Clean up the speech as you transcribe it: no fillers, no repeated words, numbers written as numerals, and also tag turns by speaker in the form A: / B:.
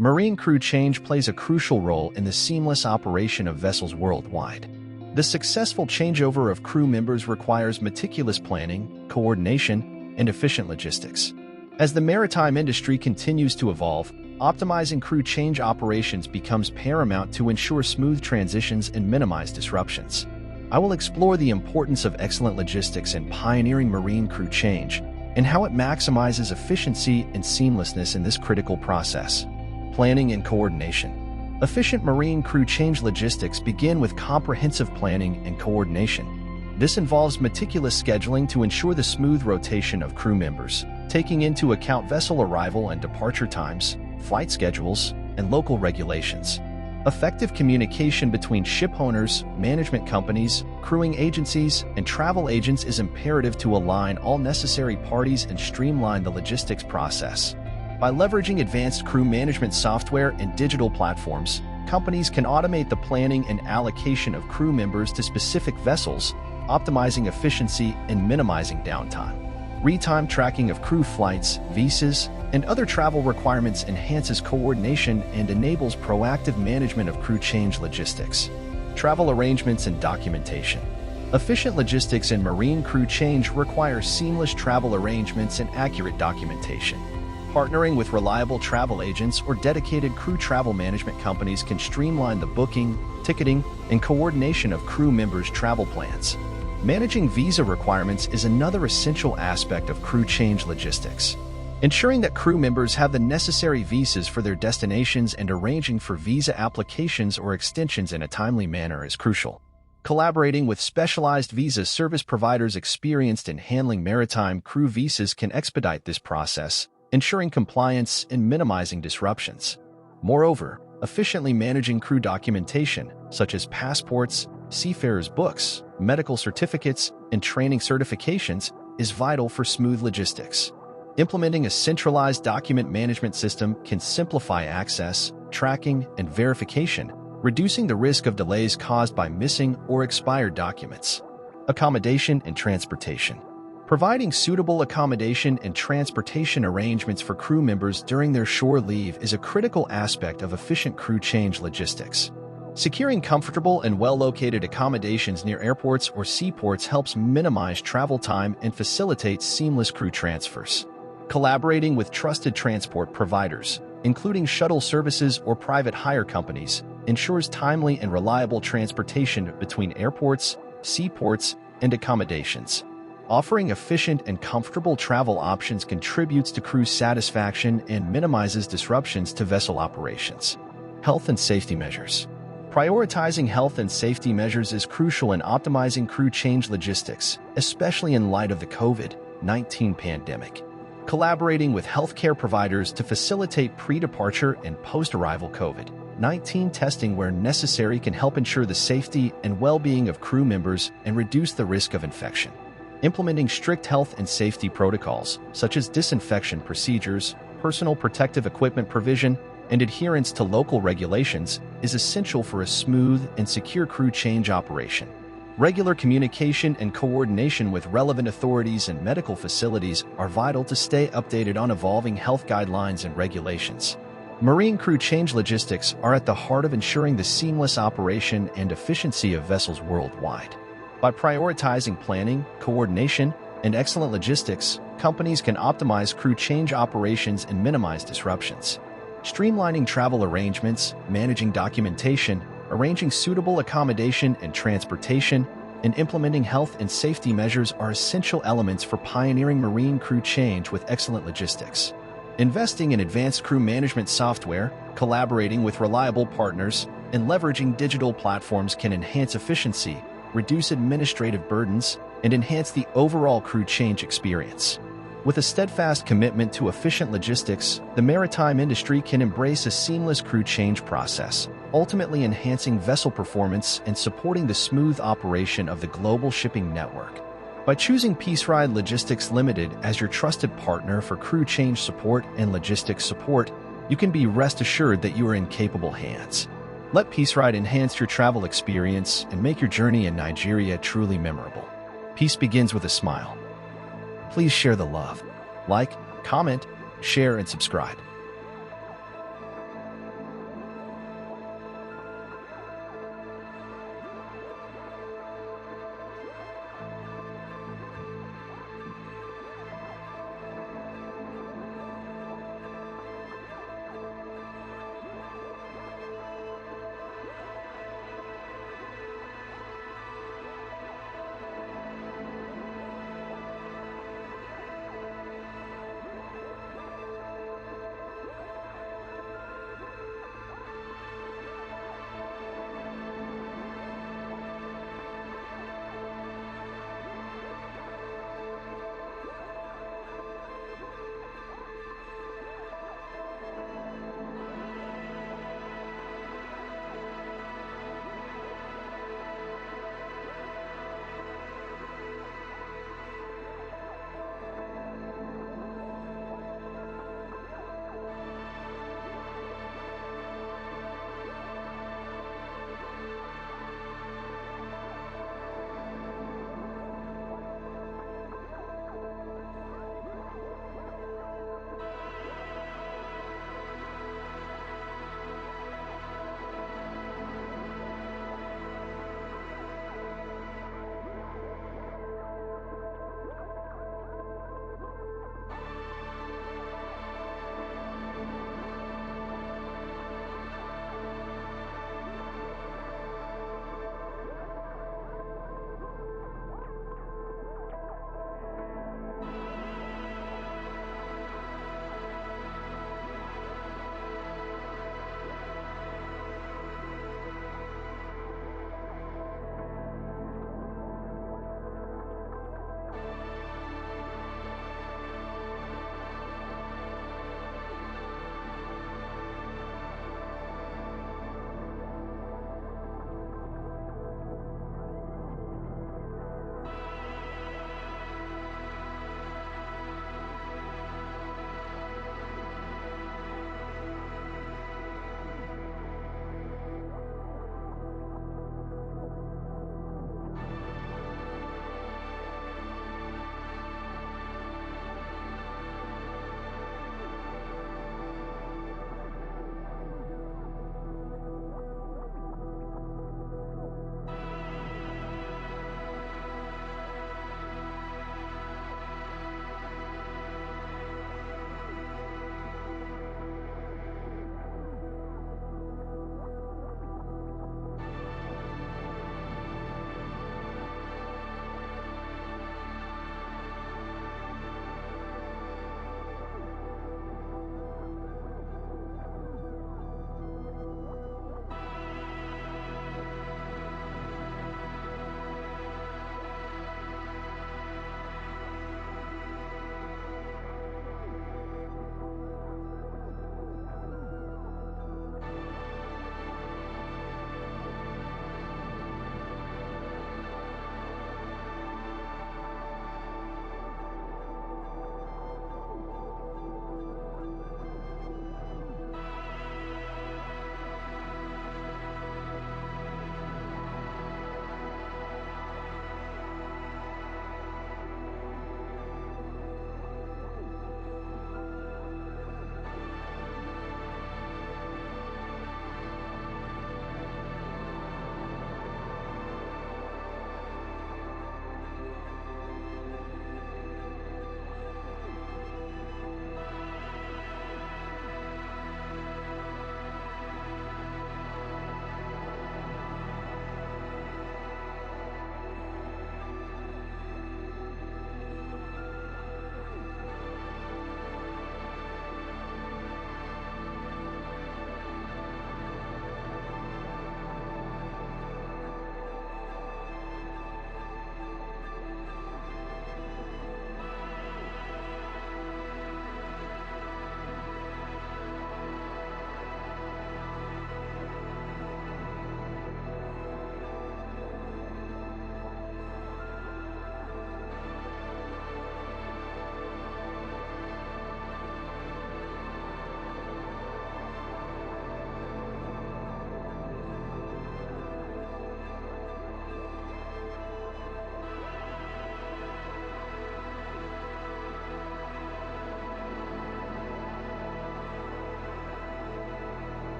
A: Marine crew change plays a crucial role in the seamless operation of vessels worldwide. The successful changeover of crew members requires meticulous planning, coordination, and efficient logistics. As the maritime industry continues to evolve, optimizing crew change operations becomes paramount to ensure smooth transitions and minimize disruptions. I will explore the importance of excellent logistics in pioneering marine crew change and how it maximizes efficiency and seamlessness in this critical process. Planning and coordination. Efficient marine crew change logistics begin with comprehensive planning and coordination. This involves meticulous scheduling to ensure the smooth rotation of crew members, taking into account vessel arrival and departure times, flight schedules, and local regulations. Effective communication between ship owners, management companies, crewing agencies, and travel agents is imperative to align all necessary parties and streamline the logistics process. By leveraging advanced crew management software and digital platforms, companies can automate the planning and allocation of crew members to specific vessels, optimizing efficiency and minimizing downtime. Real-time tracking of crew flights, visas, and other travel requirements enhances coordination and enables proactive management of crew change logistics. Travel arrangements and documentation. Efficient logistics in marine crew change require seamless travel arrangements and accurate documentation. Partnering with reliable travel agents or dedicated crew travel management companies can streamline the booking, ticketing, and coordination of crew members' travel plans. Managing visa requirements is another essential aspect of crew change logistics. Ensuring that crew members have the necessary visas for their destinations and arranging for visa applications or extensions in a timely manner is crucial. Collaborating with specialized visa service providers experienced in handling maritime crew visas can expedite this process, ensuring compliance and minimizing disruptions. Moreover, efficiently managing crew documentation, such as passports, seafarers' books, medical certificates, and training certifications, is vital for smooth logistics. Implementing a centralized document management system can simplify access, tracking, and verification, reducing the risk of delays caused by missing or expired documents. Accommodation and transportation. Providing suitable accommodation and transportation arrangements for crew members during their shore leave is a critical aspect of efficient crew change logistics. Securing comfortable and well-located accommodations near airports or seaports helps minimize travel time and facilitates seamless crew transfers. Collaborating with trusted transport providers, including shuttle services or private hire companies, ensures timely and reliable transportation between airports, seaports, and accommodations. Offering efficient and comfortable travel options contributes to crew satisfaction and minimizes disruptions to vessel operations. Health and safety measures. Prioritizing health and safety measures is crucial in optimizing crew change logistics, especially in light of the COVID-19 pandemic. Collaborating with healthcare providers to facilitate pre-departure and post-arrival COVID-19 testing where necessary can help ensure the safety and well-being of crew members and reduce the risk of infection. Implementing strict health and safety protocols, such as disinfection procedures, personal protective equipment provision, and adherence to local regulations, is essential for a smooth and secure crew change operation. Regular communication and coordination with relevant authorities and medical facilities are vital to stay updated on evolving health guidelines and regulations. Marine crew change logistics are at the heart of ensuring the seamless operation and efficiency of vessels worldwide. By prioritizing planning, coordination, and excellent logistics, companies can optimize crew change operations and minimize disruptions. Streamlining travel arrangements, managing documentation, arranging suitable accommodation and transportation, and implementing health and safety measures are essential elements for pioneering marine crew change with excellent logistics. Investing in advanced crew management software, collaborating with reliable partners, and leveraging digital platforms can enhance efficiency, reduce administrative burdens, and enhance the overall crew change experience. With a steadfast commitment to efficient logistics, the maritime industry can embrace a seamless crew change process, ultimately enhancing vessel performance and supporting the smooth operation of the global shipping network. By choosing PeaceRide Logistics Limited as your trusted partner for crew change support and logistics support, you can be rest assured that you are in capable hands. Let PeaceRide enhance your travel experience and make your journey in Nigeria truly memorable. Peace begins with a smile. Please share the love. Like, comment, share, and subscribe.